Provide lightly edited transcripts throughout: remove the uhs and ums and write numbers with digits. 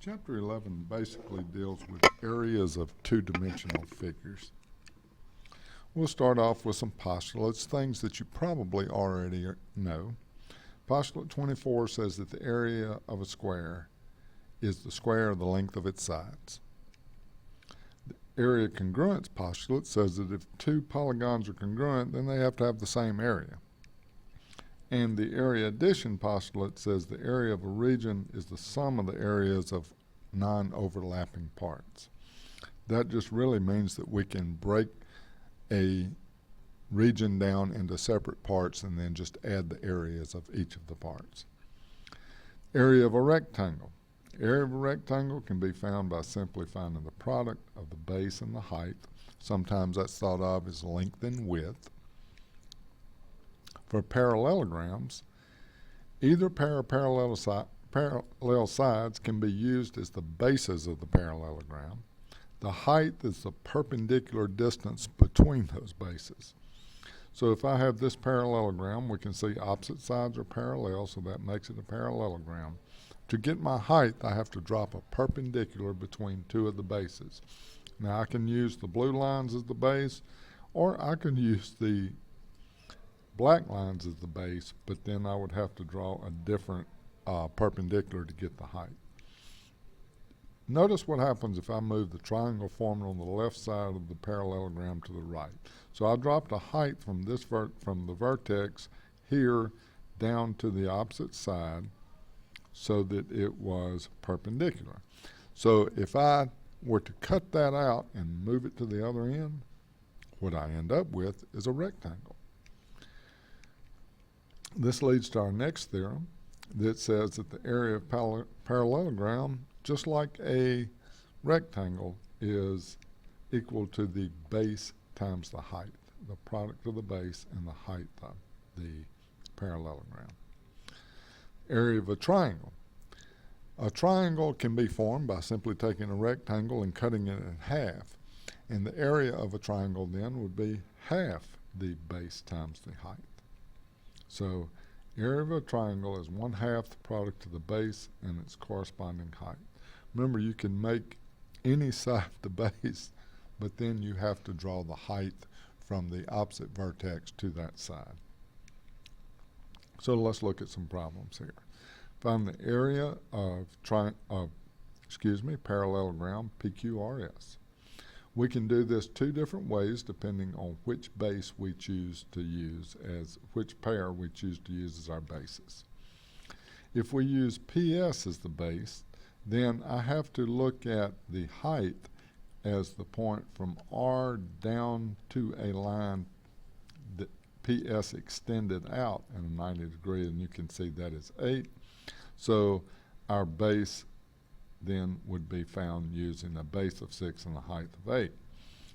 Chapter 11 basically deals with areas of two-dimensional figures. We'll start off with some postulates, things that you probably already know. Postulate 24 says that the area of a square is the square of the length of its sides. The area congruence postulate says that if two polygons are congruent, then they have to have the same area. And the area addition postulate says the area of a region is the sum of the areas of non-overlapping parts. That just really means that we can break a region down into separate parts and then just add the areas of each of the parts. Area of a rectangle. Area of a rectangle can be found by simply finding the product of the base and the height. Sometimes that's thought of as length and width. For parallelograms, either pair of parallel sides can be used as the bases of the parallelogram. The height is the perpendicular distance between those bases. So if I have this parallelogram, we can see opposite sides are parallel, so that makes it a parallelogram. To get my height, I have to drop a perpendicular between two of the bases. Now I can use the blue lines as the base, or I can use the black lines as the base, but then I would have to draw a different perpendicular to get the height. Notice what happens if I move the triangle formula on the left side of the parallelogram to the right. So I dropped a height from this from the vertex here down to the opposite side so that it was perpendicular. So if I were to cut that out and move it to the other end, what I end up with is a rectangle. This leads to our next theorem that says that the area of parallelogram, just like a rectangle, is equal to the base times the height, the product of the base and the height of the parallelogram. Area of a triangle. A triangle can be formed by simply taking a rectangle and cutting it in half, and the area of a triangle then would be half the base times the height. So area of a triangle is 1/2 the product of the base and its corresponding height. Remember, you can make any side the base, but then you have to draw the height from the opposite vertex to that side. So let's look at some problems here. Find the area of parallelogram PQRS. We can do this two different ways depending on which base we choose to use which pair we choose to use as our basis. If we use PS as the base, then I have to look at the height as the point from R down to a line that PS extended out in a 90 degree, and you can see that is 8. So our base then would be found using a base of 6 and a height of 8.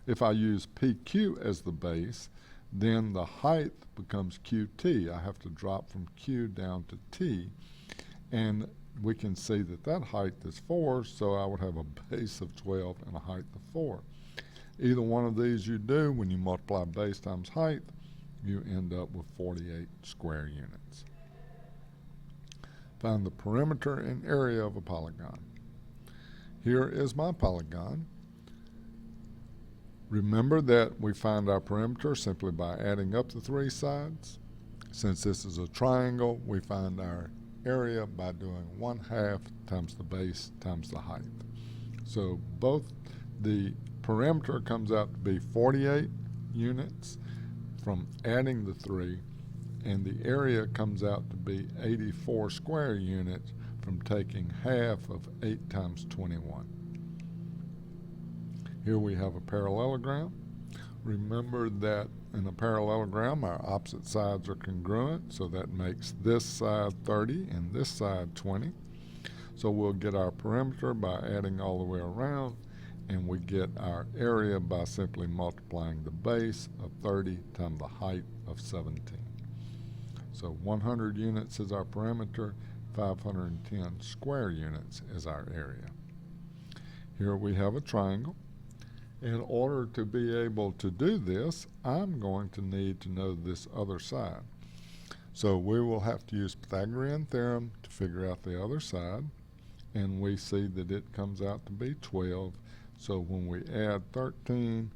If I use PQ as the base, then the height becomes QT. I have to drop from Q down to T, and we can see that that height is 4, so I would have a base of 12 and a height of 4. Either one of these you do, when you multiply base times height, you end up with 48 square units. Find the perimeter and area of a polygon. Here is my polygon. Remember that we find our perimeter simply by adding up the 3 sides. Since this is a triangle, we find our area by doing 1/2 times the base times the height. So both the perimeter comes out to be 48 units from adding the 3, and the area comes out to be 84 square units from taking half of 8 times 21. Here we have a parallelogram. Remember that in a parallelogram our opposite sides are congruent, so that makes this side 30 and this side 20. So we'll get our perimeter by adding all the way around, and we get our area by simply multiplying the base of 30 times the height of 17. So 100 units is our perimeter, 510 square units is our area. Here we have a triangle. In order to be able to do this, I'm going to need to know this other side. So we will have to use Pythagorean theorem to figure out the other side, and we see that it comes out to be 12. So when we add 13,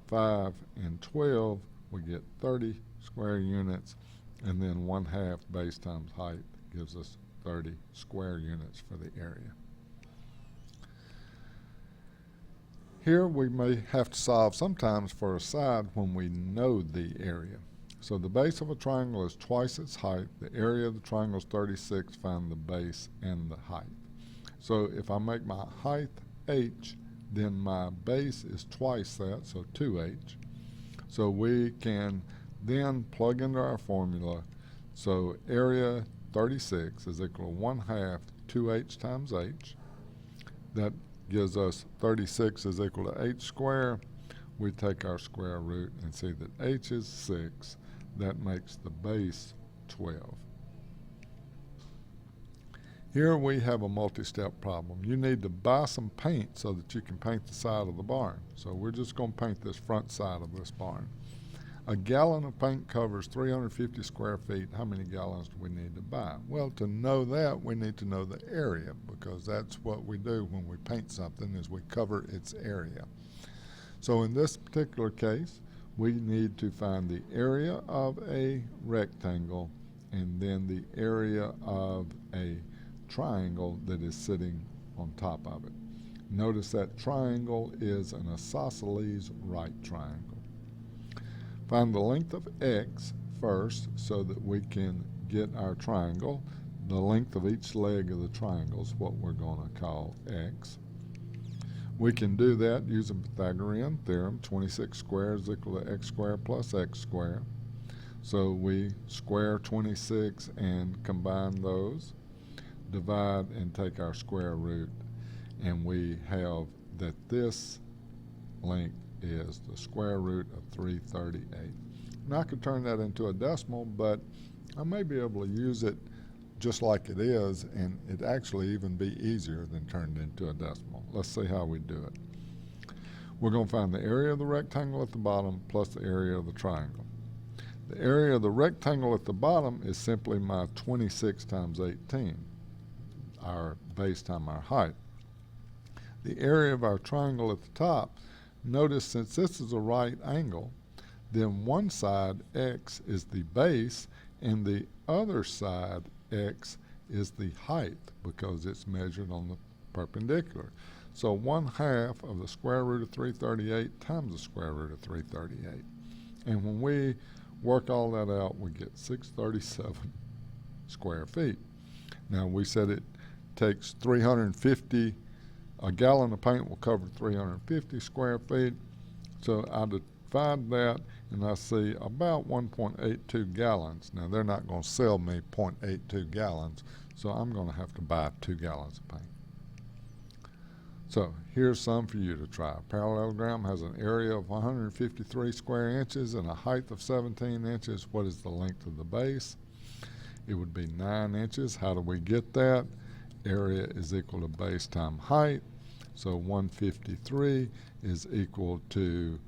5, and 12, we get 30 square units, and then 1/2 base times height gives us 30 square units for the area. Here we may have to solve sometimes for a side when we know the area. So the base of a triangle is twice its height. The area of the triangle is 36. Find the base and the height. So if I make my height h, then my base is twice that, so 2h. So we can then plug into our formula. So area 36 is equal to 1/2 2h times h. That gives us 36 is equal to h squared. We take our square root and see that h is 6. That makes the base 12. Here we have a multi-step problem. You need to buy some paint so that you can paint the side of the barn. So we're just going to paint this front side of this barn. A gallon of paint covers 350 square feet. How many gallons do we need to buy? Well, to know that, we need to know the area, because that's what we do when we paint something, is we cover its area. So in this particular case, we need to find the area of a rectangle and then the area of a triangle that is sitting on top of it. Notice that triangle is an isosceles right triangle. Find the length of x first so that we can get our triangle. The length of each leg of the triangle is what we're going to call x. We can do that using Pythagorean theorem. 26 squared is equal to x squared plus x squared. So we square 26 and combine those, divide and take our square root, and we have that this length is the square root of 338. Now I could turn that into a decimal, but I may be able to use it just like it is, and it actually even be easier than turning it into a decimal. Let's see how we do it. We're going to find the area of the rectangle at the bottom plus the area of the triangle. The area of the rectangle at the bottom is simply my 26 times 18, our base times our height. The area of our triangle at the top, notice since this is a right angle, then one side x is the base and the other side x is the height because it's measured on the perpendicular. So 1/2 of the square root of 338 times the square root of 338. And when we work all that out, we get 637 square feet. Now we said it takes 350, a gallon of paint will cover 350 square feet. So I divide that and I see about 1.82 gallons. Now they're not going to sell me 0.82 gallons, so I'm going to have to buy 2 gallons of paint. So here's some for you to try. A parallelogram has an area of 153 square inches and a height of 17 inches. What is the length of the base? It would be 9 inches. How do we get that? Area is equal to base times height. So 153 is equal to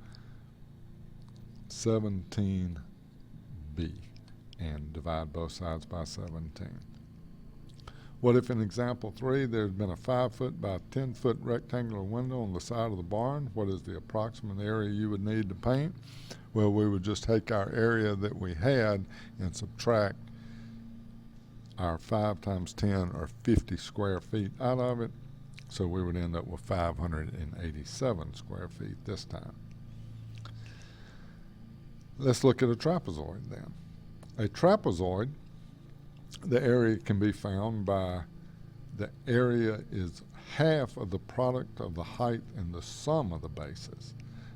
17b, and divide both sides by 17. What if in example 3 there's been a 5-foot by 10-foot rectangular window on the side of the barn? What is the approximate area you would need to paint? Well, we would just take our area that we had and subtract our 5 times 10 or 50 square feet out of it. So we would end up with 587 square feet this time. Let's look at a trapezoid then. A trapezoid, the area can be found by the area is half of the product of the height and the sum of the bases.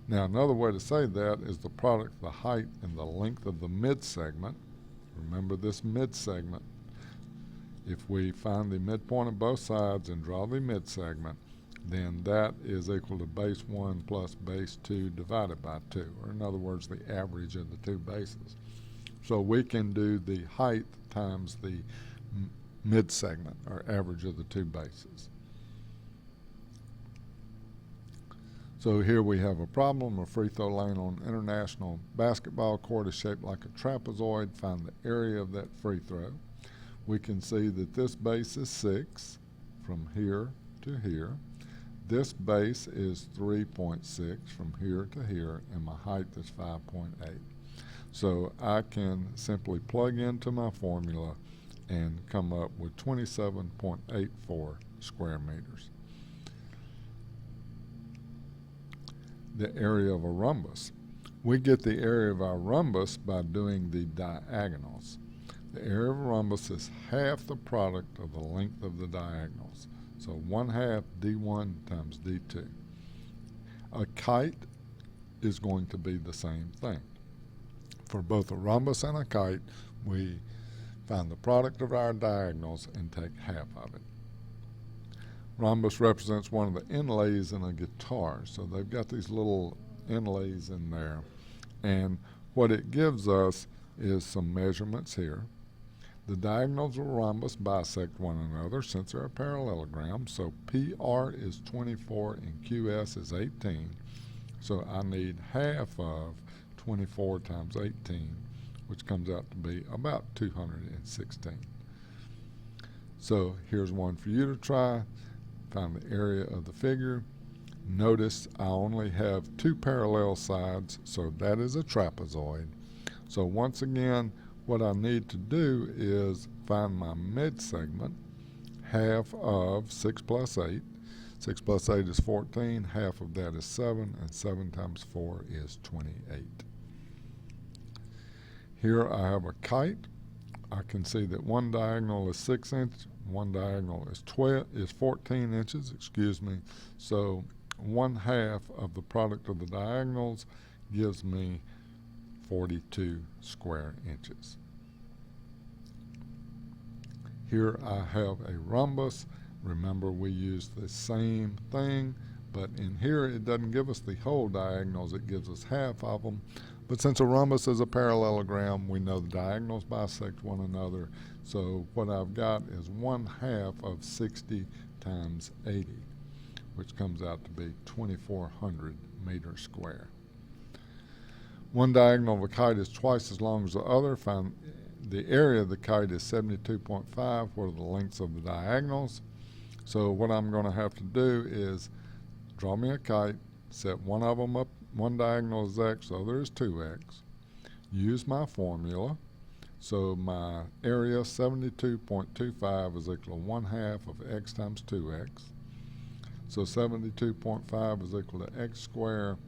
Now another way to say that is the product of the height and the length of the mid-segment. Remember this mid-segment. If we find the midpoint of both sides and draw the mid-segment, then that is equal to base 1 plus base 2 divided by 2, or in other words, the average of the two bases. So we can do the height times the mid-segment, or average of the two bases. So here we have a problem. A free throw lane on an international basketball court is shaped like a trapezoid. Find the area of that free throw. We can see that this base is 6. from here to here. This base is 3.6 from here to here, and my height is 5.8. So I can simply plug into my formula and come up with 27.84 square meters. The area of a rhombus. We get the area of our rhombus by doing the diagonals. The area of a rhombus is half the product of the length of the diagonals. So 1/2 d1 times d2. A kite is going to be the same thing. For both a rhombus and a kite, we find the product of our diagonals and take half of it. Rhombus represents one of the inlays in a guitar. So they've got these little inlays in there. And what it gives us is some measurements here. The diagonals of a rhombus bisect one another since they're a parallelogram. So PR is 24 and QS is 18. So I need half of 24 times 18, which comes out to be about 216. So here's one for you to try. Find the area of the figure. Notice I only have two parallel sides, so that is a trapezoid. So once again, what I need to do is find my mid-segment, half of 6 plus 8. 6 plus 8 is 14, half of that is 7, and 7 times 4 is 28. Here I have a kite. I can see that one diagonal is 6 inches, one diagonal is 14 inches, So 1/2 of the product of the diagonals gives me 42 square inches. Here I have a rhombus. Remember, we use the same thing, but in here it doesn't give us the whole diagonals, it gives us half of them. But since a rhombus is a parallelogram, we know the diagonals bisect one another. So what I've got is 1/2 of 60 times 80, which comes out to be 2,400 meters square. One diagonal of a kite is twice as long as the other. Find the area of the kite is 72.5. What are the lengths of the diagonals? So what I'm going to have to do is draw me a kite, set one of them up, one diagonal is x, the other is 2x. Use my formula. So my area 72.25 is equal to 1/2 of x times 2x. So 72.5 is equal to x squared.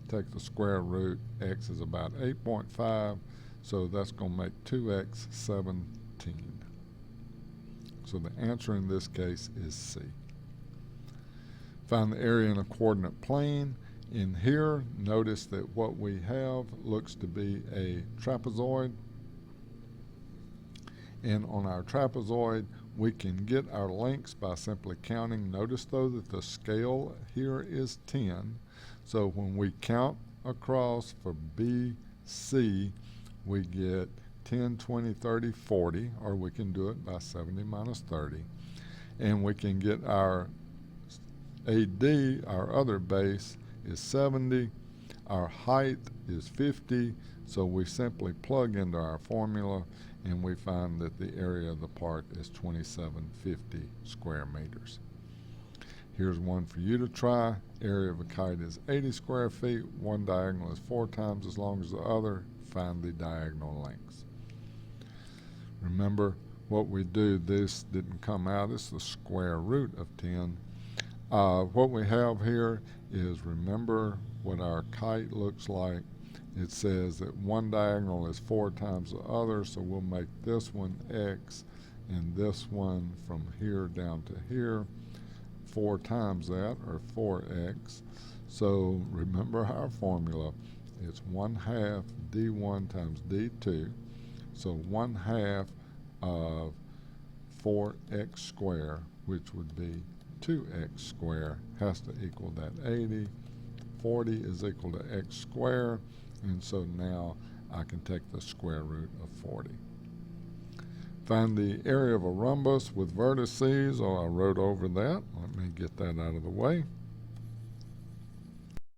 Take the square root. X is about 8.5. So that's going to make 2x 17. So the answer in this case is C. Find the area in a coordinate plane. In here, notice that what we have looks to be a trapezoid. And on our trapezoid, we can get our lengths by simply counting. Notice, though, that the scale here is 10. So when we count across for BC, we get 10, 20, 30, 40, or we can do it by 70 minus 30. And we can get our AD, our other base, is 70. Our height is 50. So we simply plug into our formula, and we find that the area of the part is 2750 square meters. Here's one for you to try. Area of a kite is 80 square feet. One diagonal is 4 times as long as the other. Find the diagonal lengths. Remember what we do, this didn't come out, it's the square root of 10. What we have here is, remember what our kite looks like. It says that one diagonal is 4 times the other, so we'll make this one x and this one from here down to here 4 times that, or 4x. So remember our formula. It's 1/2 d1 times d2. So 1/2 of 4x squared, which would be 2x squared, has to equal that 80. 40 is equal to x squared, and so now I can take the square root of 40. Find the area of a rhombus with vertices. I wrote over that. Let me get that out of the way.